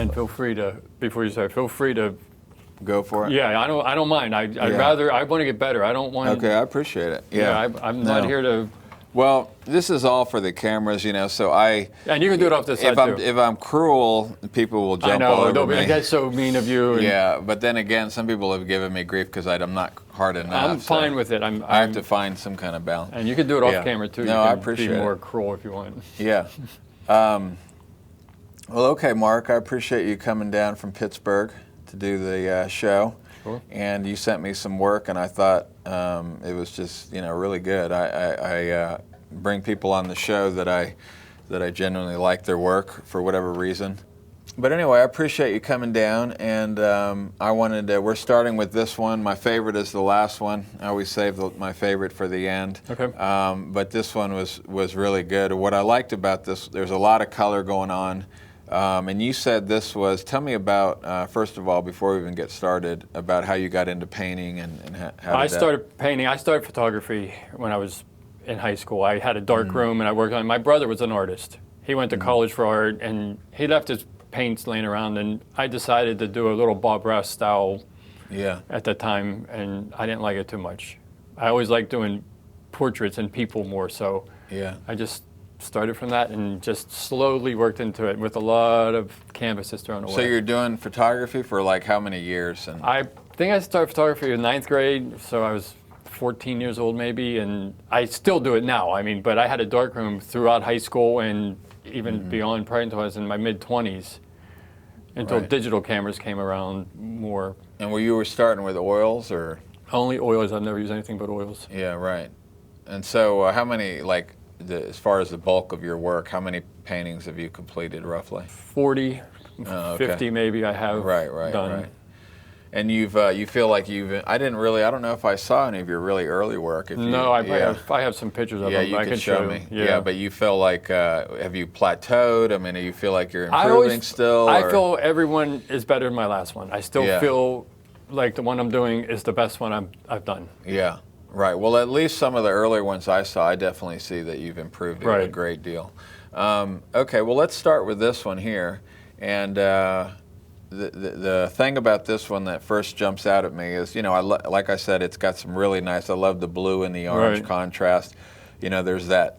And feel free to, before you start, feel free to go for it. Yeah, I don't mind. I want to get better. I don't want. Okay, I appreciate it. Yeah, I'm not here to. Well, this is all for the cameras, you know. So and you can do it off the side too. If I'm cruel, people will jump all over me. That's so mean of you. Yeah, but then again, some people have given me grief because I'm not hard enough. I'm fine with it. I have to find some kind of balance. And you can do it off camera too. No, I appreciate it. Be more cruel if you want. Yeah. Well, okay, Mark. I appreciate you coming down from Pittsburgh to do the show. Cool. And you sent me some work, and I thought it was just really good. I bring people on the show that I genuinely like their work for whatever reason. But anyway, I appreciate you coming down, and I wanted to. We're starting with this one. My favorite is the last one. I always save my favorite for the end. Okay. But this one was really good. What I liked about this, there's a lot of color going on. And you said this was, tell me about, first of all, before we even get started, about how you got into painting and how I started painting. I started photography when I was in high school. I had a dark room and I worked on it. My brother was an artist. He went to college for art and he left his paints laying around, and I decided to do a little Bob Ross style at the time, and I didn't like it too much. I always liked doing portraits and people more, so I just started from that and just slowly worked into it with a lot of canvases thrown away. So you're doing photography for like how many years? And I think I started photography in 9th grade, so I was 14 years old maybe, and I still do it now. I mean, but I had a darkroom throughout high school and even beyond, probably until I was in my mid-20s, until digital cameras came around more. And you were starting with oils or? Only oils. I've never used anything but oils. Yeah, right. And so how many, as far as the bulk of your work, how many paintings have you completed roughly? 40, 50 maybe I have done. Right. And you feel like I don't know if I saw any of your really early work. I have some pictures of them. Yeah, you can show me. Yeah, but you feel like, have you plateaued? I mean, do you feel like you're improving still? I feel everyone is better than my last one. I still feel like the one I'm doing is the best one I've done. Yeah. Right. Well, at least some of the earlier ones I saw, I definitely see that you've improved it a great deal. Okay. Well, let's start with this one here. And the thing about this one that first jumps out at me is, like I said, it's got some really nice. I love the blue and the orange contrast. There's that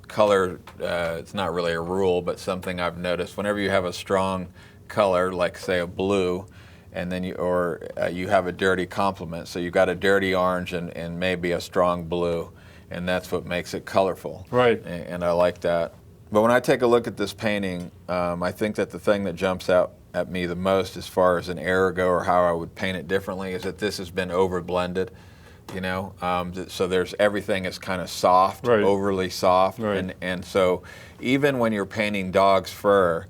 color. It's not really a rule, but something I've noticed. Whenever you have a strong color, like say a blue, and then you have a dirty complement. So you've got a dirty orange and maybe a strong blue, and that's what makes it colorful. Right. And I like that. But when I take a look at this painting, I think that the thing that jumps out at me the most as far as an error go or how I would paint it differently is that this has been over blended. So everything is kind of soft, overly soft. And so even when you're painting dog's fur,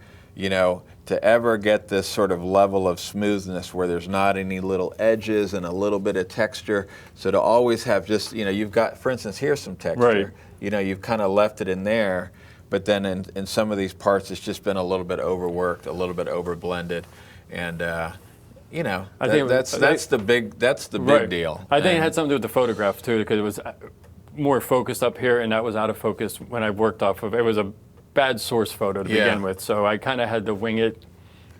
to ever get this sort of level of smoothness where there's not any little edges and a little bit of texture. So to always have just, you've got, for instance, here's some texture. You've kind of left it in there, but then in some of these parts it's just been a little bit overworked, a little bit over blended. And, that's the big deal. I think it had something to do with the photograph too, because it was more focused up here and that was out of focus when I worked off of it. It was a bad source photo to begin with, so I kind of had to wing it,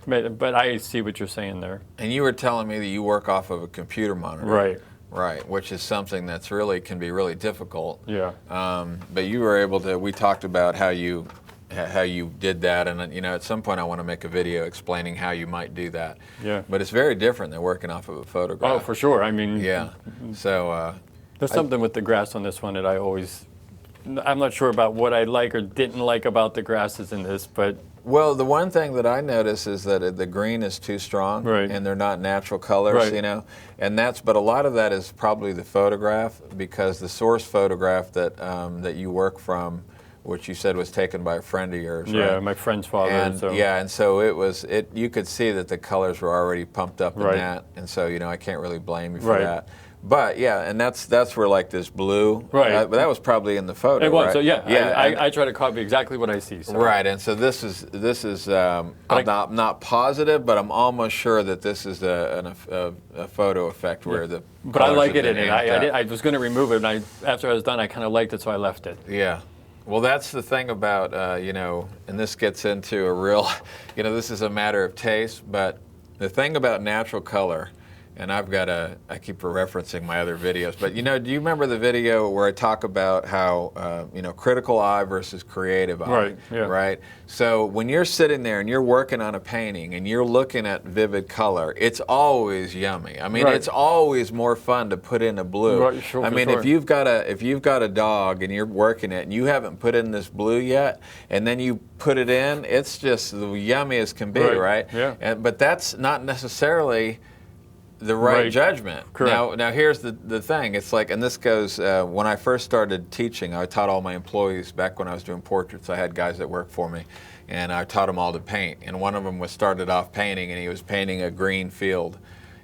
but I see what you're saying there. And you were telling me that you work off of a computer monitor. Right, which is something that's can be really difficult. Yeah. But you were able to, we talked about how you did that, and at some point I want to make a video explaining how you might do that. Yeah. But it's very different than working off of a photograph. Oh, for sure. I mean, so there's something with the grass on this one that I'm not sure about what I like or didn't like about the grasses in this, but... Well, the one thing that I notice is that the green is too strong, and they're not natural colors, but a lot of that is probably the photograph, because the source photograph that you work from, which you said was taken by a friend of yours, Yeah, my friend's father. And so you could see that the colors were already pumped up in that, and so, I can't really blame you for that. But and that's where like this blue, but that was probably in the photo. It was, so I try to copy exactly what I see. So. Right, and so this is I'm not positive, but I'm almost sure that this is a photo effect where the. But I like it in it. I was going to remove it, and after I was done, I kind of liked it, so I left it. Yeah. Well, that's the thing about, you know, and this gets into a real, you know, this is a matter of taste, but the thing about natural color, and I keep referencing my other videos, but you know, do you remember the video where I talk about how, you know, critical eye versus creative eye? Right, yeah. Right? So when you're sitting there and you're working on a painting and you're looking at vivid color, it's always yummy. I mean, Right. it's always more fun to put in a blue. Right, sure, I for mean, sure. if you've got a dog and you're working it and you haven't put in this blue yet, and then you put it in, it's just the yummiest can be, right? Yeah. But that's not necessarily the right judgment. Correct. Now here's the thing. It's like, and this goes, when I first started teaching, I taught all my employees back when I was doing portraits. I had guys that worked for me, and I taught them all to paint. And one of them was started off painting, and he was painting a green field.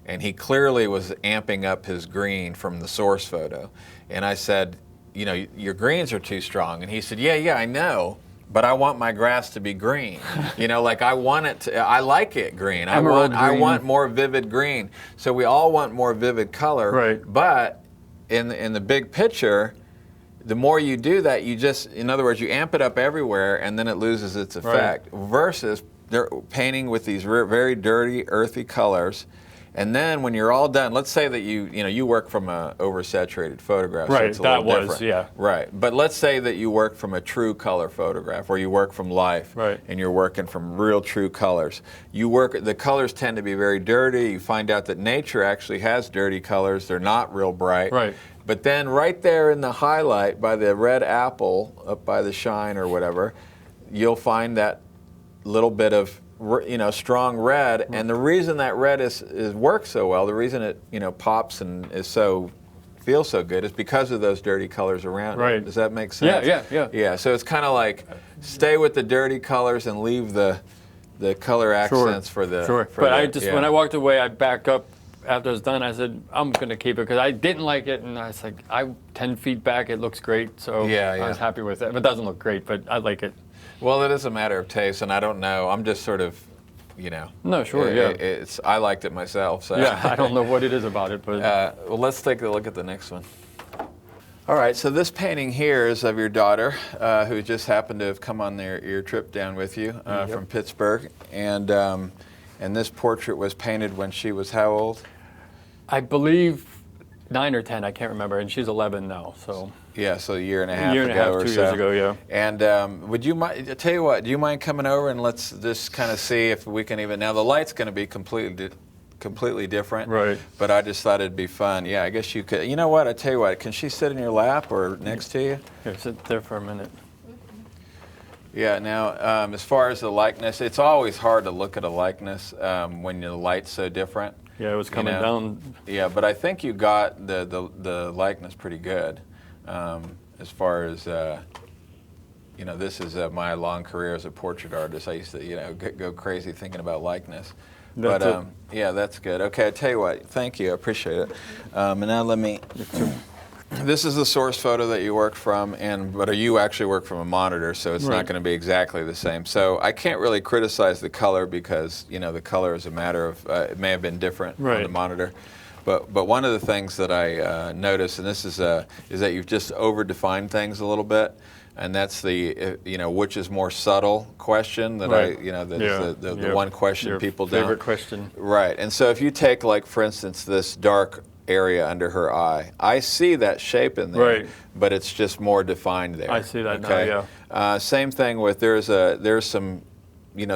And he clearly was amping up his green from the source photo. And I said, you know, your greens are too strong. And he said, yeah, I know. But I want my grass to be green. You know, like I like it green. I want more vivid green. So we all want more vivid color. Right. But in the big picture, the more you do that, you just, in other words, you amp it up everywhere and then it loses its effect. Right. Versus they're painting with these very dirty, earthy colors. And then when you're all done, let's say that you work from a oversaturated photograph. Right, so it's a little different. yeah. Right, but let's say that you work from a true color photograph, or you work from life, right. and you're working from real true colors. The colors tend to be very dirty. You find out that nature actually has dirty colors. They're not real bright. Right. But then right there in the highlight by the red apple, up by the shine or whatever, you'll find that little bit of strong red, and the reason that red is works so well, the reason it pops and feels so good is because of those dirty colors around right. it. Does that make sense? Yeah. So it's kind of like stay with the dirty colors and leave the color accents for the. Sure. When I walked away, I backed up after it was done. I said, I'm going to keep it because I didn't like it, and I was like, 10 feet back, it looks great, so I was happy with it. It doesn't look great, but I like it. Well, it is a matter of taste, and I don't know. I'm just sort of, No, sure, I liked it myself. So. Yeah, I don't know what it is about it, but. Well, let's take a look at the next one. All right, so this painting here is of your daughter, who just happened to have come on your trip down with you from Pittsburgh, and this portrait was painted when she was how old? I believe 9 or 10. I can't remember, and she's 11 now, so. Yeah, so a year and a half ago or 2 so. years ago, yeah. And would you mind? I tell you what, do you mind coming over and let's just kind of see if we can even? Now the light's going to be completely different. Right. But I just thought it'd be fun. Yeah, I guess you could. You know what? I tell you what. Can she sit in your lap or next to you? Here, sit there for a minute. Yeah. Now, as far as the likeness, it's always hard to look at a likeness when the light's so different. Yeah, it was coming down. Yeah, but I think you got the likeness pretty good. As far as this is my long career as a portrait artist. I used to go crazy thinking about likeness. Yeah, that's good. Okay, I tell you what. Thank you. I appreciate it. And now let me. This is the source photo that you work from, but you actually work from a monitor, so it's not going to be exactly the same. So I can't really criticize the color because the color is a matter of it may have been different on the monitor. But one of the things that I noticed, and this is that you've just over-defined things a little bit, and that's the which is more subtle question that the one question your people don't. Favorite question. Right, and so if you take for instance this dark area under her eye, I see that shape in there, but it's just more defined there. I see that now. Yeah. Same thing with there's some.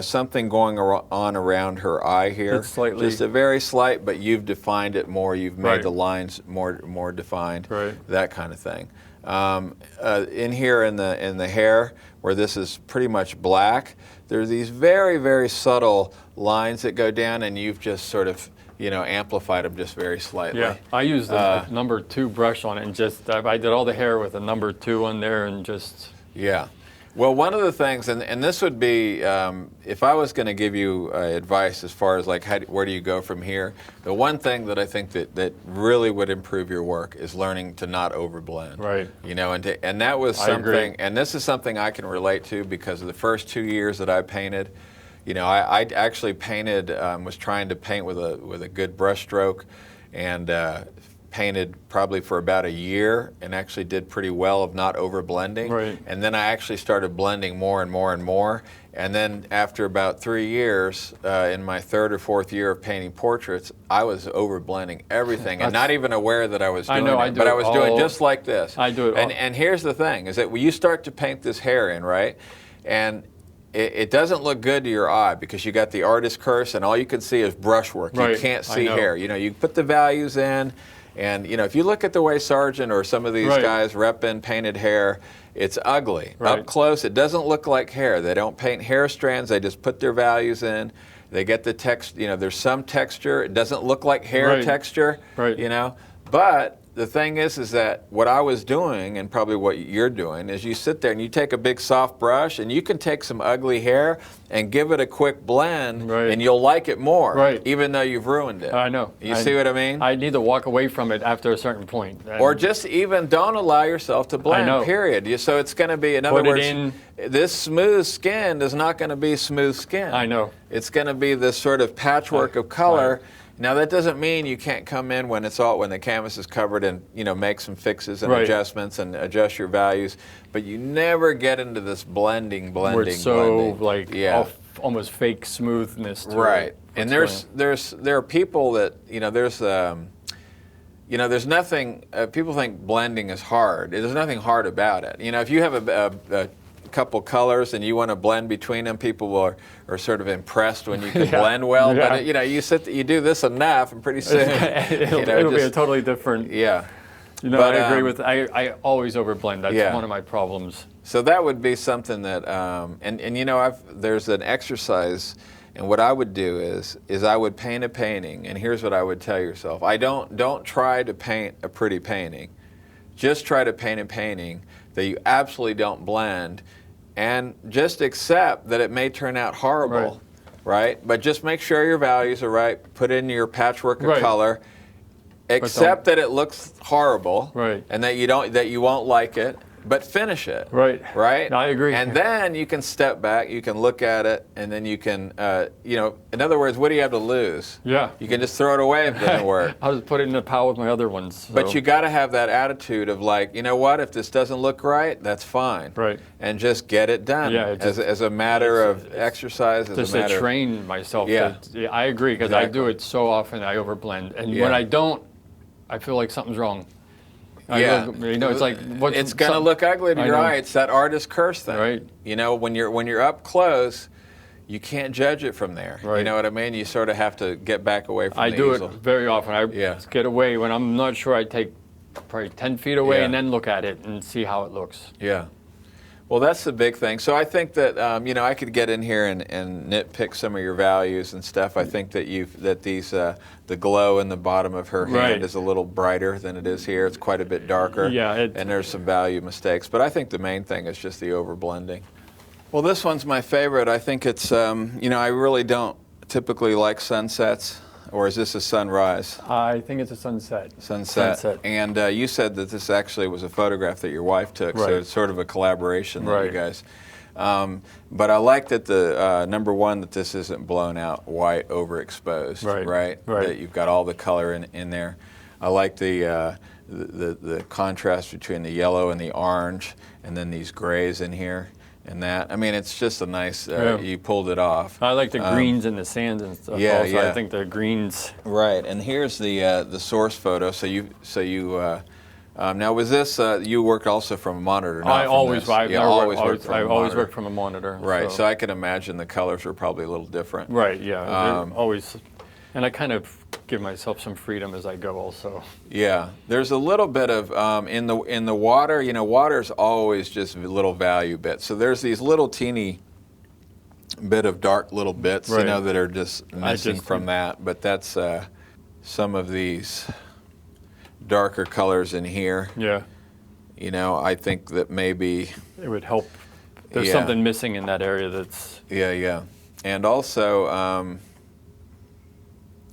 Something going on around her eye here. It's slightly. Just a very slight, but you've defined it more. You've made the lines more defined. Right. That kind of thing. In here in the hair, where this is pretty much black, there are these very, very subtle lines that go down, and you've just sort of amplified them just very slightly. Yeah, I used the number 2 brush on it, and I did all the hair with a number 2 on there, and just. Yeah. Well, one of the things, and this would be, if I was going to give you advice as far as where do you go from here, the one thing that I think that really would improve your work is learning to not overblend. Right. And that was I agree. something, and this is something I can relate to because of the first 2 years that I painted. I actually painted, was trying to paint with a good brush stroke, and painted probably for about a year and actually did pretty well of not over blending. Right. And then I actually started blending more and more and more. And then after about 3 years, in my 3rd or 4th year of painting portraits, I was over blending everything and not even aware that I was doing it. But I was doing just like this. I do it all. And here's the thing, is that when you start to paint this hair in, right? And it doesn't look good to your eye because you got the artist curse and all you can see is brushwork. Right. You can't see hair. You know, you put the values in, and you know, if you look at the way Sargent or some of these guys rep in painted hair, it's ugly. Up close, it doesn't look like hair. They don't paint hair strands. They just put their values in. They get the text. You know, there's some texture. It doesn't look like hair texture. You know, but the thing is that what I was doing, and probably what you're doing, is you sit there and you take a big soft brush and you can take some ugly hair and give it a quick blend, and you'll like it more, even though you've ruined it. I know. You see what I mean? I need to walk away from it after a certain point. Or just even don't allow yourself to blend, period. So it's going to be, in other words, this smooth skin is not going to be smooth skin. I know. It's going to be this sort of patchwork of color. Now that doesn't mean you can't come in when the canvas is covered and make some fixes and adjustments and adjust your values, but you never get into this blending. Where it's so almost fake smoothness to it. And there are people that there's nothing. People think blending is hard. There's nothing hard about it. You know, if you have a couple colors and you want to blend between them, people are sort of impressed when you can blend well. But you do this enough, and pretty soon it'll be a totally different. Yeah. You know, but, I agree with. I always overblend. That's one of my problems. So that would be something that, there's an exercise, and what I would do is I would paint a painting, and here's what I would tell yourself: don't try to paint a pretty painting, just try to paint a painting that you absolutely don't blend. And just accept that it may turn out horrible, right? But just make sure your values are right. Put in your patchwork of color. Accept that it looks horrible, and that you won't like it. But finish it. Right. I agree. And then you can step back, you can look at it, and then you can, in other words, what do you have to lose? Yeah. You can just throw it away if it doesn't work. I'll just put it in the pile with my other ones. So. But you got to have that attitude of like, you know what, if this doesn't look right, that's fine. Right. And just get it done. Yeah, as a matter of exercise, just to train myself. Yeah. I agree, because I do it so often, I overblend. And when I don't, I feel like something's wrong. It's like it's going to look ugly to your eye. It's that artist curse thing. Right. You know, when you're up close, you can't judge it from there. Right. You know what I mean? You sort of have to get back away from the easel. I do it very often. I get away when I'm not sure. I take probably 10 feet away and then look at it and see how it looks. Yeah. Well, that's the big thing. So I think that I could get in here and nitpick some of your values and stuff. I think that the glow in the bottom of her hand is a little brighter than it is here. It's quite a bit darker. Yeah. And there's some value mistakes. But I think the main thing is just the overblending. Well, this one's my favorite. I think it's I really don't typically like sunsets. Or is this a sunrise? I think it's a sunset. Sunset. And you said that this actually was a photograph that your wife took, so it's sort of a collaboration that you guys. But I like that the number one, that this isn't blown out white, overexposed, right? That you've got all the color in there. I like the contrast between the yellow and the orange, and then these grays in here. And that, I mean, it's just a nice, you pulled it off. I like the greens and the sands and stuff also. I think the greens. Right, and here's the source photo. Now was this, you worked also from a monitor, not I always worked from a monitor. Right, so I can imagine the colors are probably a little different. Right, yeah, always. And I kind of give myself some freedom as I go also. Yeah, there's a little bit of, in the water, water's always just little value bits. So there's these little teeny bit of dark little bits, that are just missing from that. But that's some of these darker colors in here. Yeah. I think that maybe it would help. There's something missing in that area that's... Yeah. And also...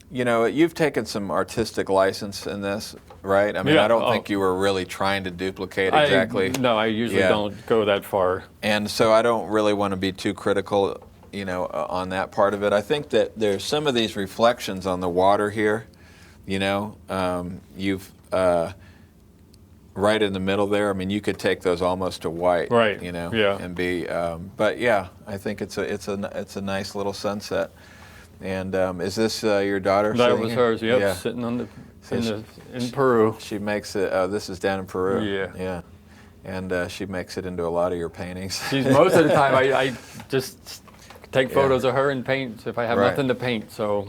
you've taken some artistic license in this, right? I mean, I don't think you were really trying to duplicate exactly. No, I usually don't go that far. And so I don't really want to be too critical, on that part of it. I think that there's some of these reflections on the water here, you've right in the middle there. I mean, you could take those almost to white, Right. you know, Yeah. and be. But yeah, I think it's a nice little sunset. And is this your daughter? That sitting was here? hers. Yep, Yeah. sitting on the So in Peru. She makes it. Oh, this is down in Peru. Yeah. Yeah. And she makes it into a lot of your paintings. Most of the time, I just take Yeah. photos of her and paint if I have Right. nothing to paint. So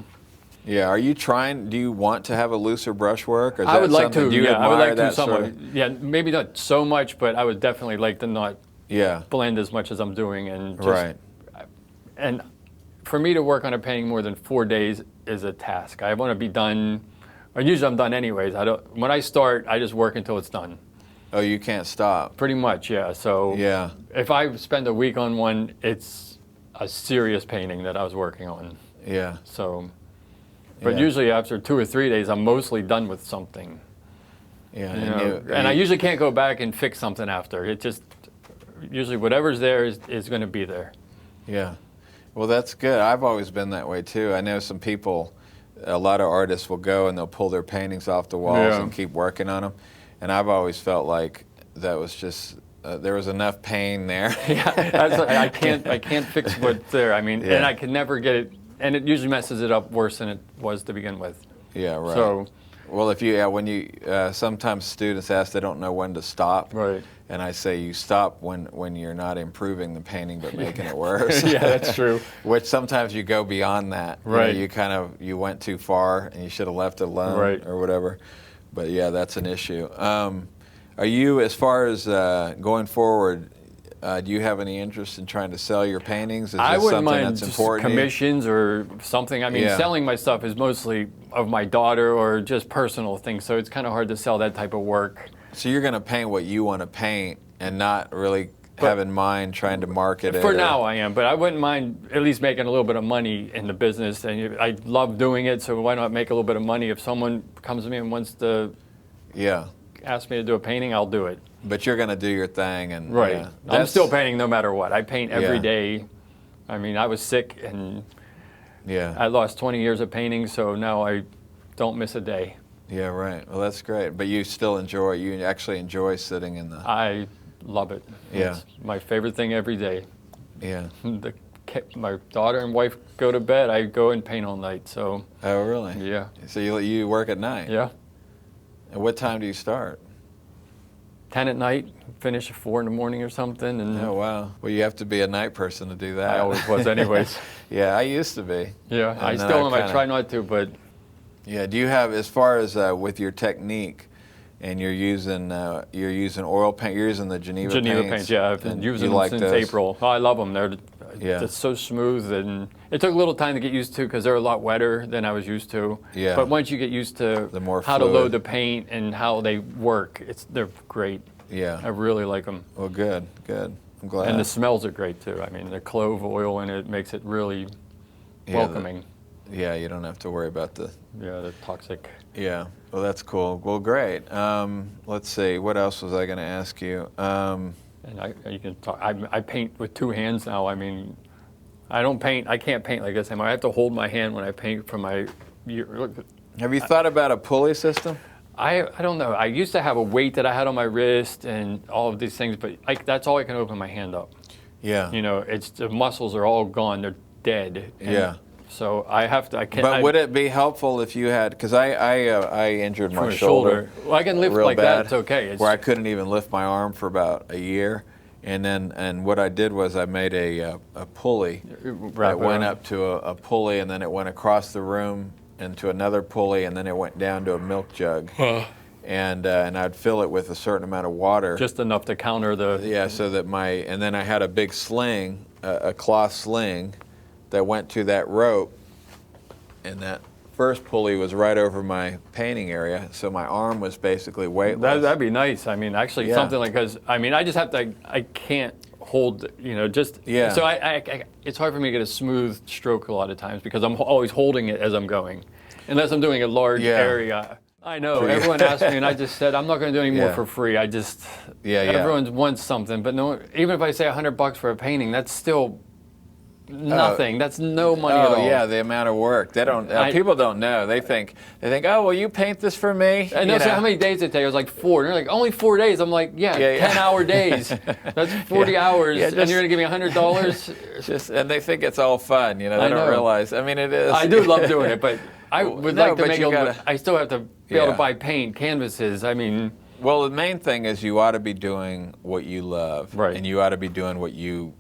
Yeah. Are you trying? Do you want to have a looser brushwork? Or is I that would like something- to. Do you Yeah, I would admire like to that sort somewhat. of- Yeah, maybe not so much, but I would definitely like to not Yeah. blend as much as I'm doing and just, Right. And for me to work on a painting more than 4 days is a task. I want to be done, or usually I'm done anyways. When I start, I just work until it's done. Oh, you can't stop. Pretty much, yeah. So Yeah. if I spend a week on one, it's a serious painting that I was working on. Yeah. So, but Yeah. usually after 2 or 3 days, I'm mostly done with something. Yeah. You know? And I usually can't go back and fix something after. It just, usually whatever's there is going to be there. Yeah. Well, that's good. I've always been that way too. I know some people, a lot of artists will go and they'll pull their paintings off the walls Yeah. and keep working on them. And I've always felt like that was just, there was enough pain there. Yeah, I can't fix what's there. I mean, Yeah. and I can never get it, and it usually messes it up worse than it was to begin with. Yeah, right. So, Well, when you, sometimes students ask, they don't know when to stop. right. And I say you stop when you're not improving the painting but making it worse. Yeah, that's true. Which sometimes you go beyond that. You know, Right. you went too far and you should have left it alone Right. or whatever. But yeah, that's an issue. Are you, as far as going forward, do you have any interest in trying to sell your paintings? Is I this wouldn't something mind that's just important to you? commissions or something. I mean, Yeah. selling my stuff is mostly of my daughter or just personal things, so it's kind of hard to sell that type of work. So you're going to paint what you want to paint and not really have in mind trying to market it? For now, I am, but I wouldn't mind at least making a little bit of money in the business. And I love doing it, so why not make a little bit of money? If someone comes to me and wants to Yeah. ask me to do a painting, I'll do it. But you're going to do your thing. And Right. yeah, I'm that's- still painting no matter what. I paint every Yeah. day. I mean, I was sick and Yeah. I lost 20 years of painting, so now I don't miss a day. Yeah, right. Well, that's great. But you still you actually enjoy sitting in the, I love it. Yeah. It's my favorite thing every day. yeah. My daughter and wife go to bed, I go and paint all night, so Oh, really? yeah. So you work at night? Yeah. And what time do you start? 10 at night, finish at 4 in the morning or something, and Oh, wow. Well, you have to be a night person to do that. I always was anyways. Yeah, I used to be. Yeah, I And then still am. I kinda- try not to, but Yeah. Do you have, as far as with your technique, and you're using oil paint, you're using the Geneva paints, yeah, I've been and using you them like since those? April. Oh, I love them. They're Yeah. just so smooth, and it took a little time to get used to because they're a lot wetter than I was used to. Yeah. But once you get used to The more how to fluid. load the paint and how they work, they're great. I Yeah. really like them. Well, good. I'm glad. And the smells are great too. I mean, the clove oil in it makes it really welcoming. Yeah, you don't have to worry about the. Yeah, the toxic. Yeah. Well, that's cool. Well, great. Let's see. What else was I going to ask you? And you can talk. I paint with 2 hands now. I mean, I can't paint like this anymore. I have to hold my hand when I paint from my. Look, Have you thought about a pulley system? I don't know. I used to have a weight that I had on my wrist and all of these things, but that's all I can open my hand up. Yeah. You know, the muscles are all gone. They're dead. And Yeah. So I have to. I can't. But would it be helpful if you had? Because I injured my from a shoulder. Well, I can lift real like bad, that. It's okay. where I couldn't even lift my arm for about a year, and what I did was I made a pulley that went up to a pulley, and then it went across the room into another pulley, and then it went down to a milk jug, and I'd fill it with a certain amount of water. Just enough to counter the. Yeah, so that and then I had a big sling, a cloth sling, that went to that rope, and that first pulley was right over my painting area, so my arm was basically weightless. That'd be nice. I mean, actually, Yeah. something like because I mean, I just have to. I can't hold. You know, just. Yeah. So it's hard for me to get a smooth stroke a lot of times because I'm always holding it as I'm going, unless I'm doing a large Yeah. area. I know. For you. Everyone asked me, and I just said I'm not going to do any more Yeah. for free. I just. Yeah. Everyone wants something, but no. Even if I say $100 for a painting, that's still nothing. That's no money at all. Oh yeah, the amount of work. They don't. People don't know. They think, oh, will you paint this for me? And they'll say how many days it take. I was like 4. And they're like, only 4 days. I'm like, yeah. 10-hour days. That's 40 hours, and you're gonna give me $100. And they think it's all fun. They don't realize. I mean, it is. I do love doing it, but I would like to make it. I still have to be able to buy paint, canvases. I mean. Well, the main thing is you ought to be doing what you love, right? And you ought to be doing what the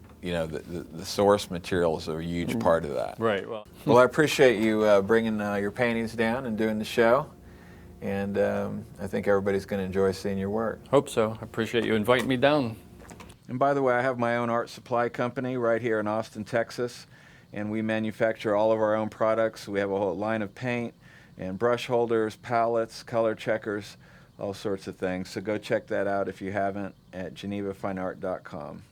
source materials are a huge part of that. Right. Well, I appreciate you bringing your paintings down and doing the show, and I think everybody's going to enjoy seeing your work. Hope so. I appreciate you inviting me down. And by the way, I have my own art supply company right here in Austin, Texas, and we manufacture all of our own products. We have a whole line of paint and brush holders, palettes, color checkers, all sorts of things. So go check that out if you haven't at genevafineart.com.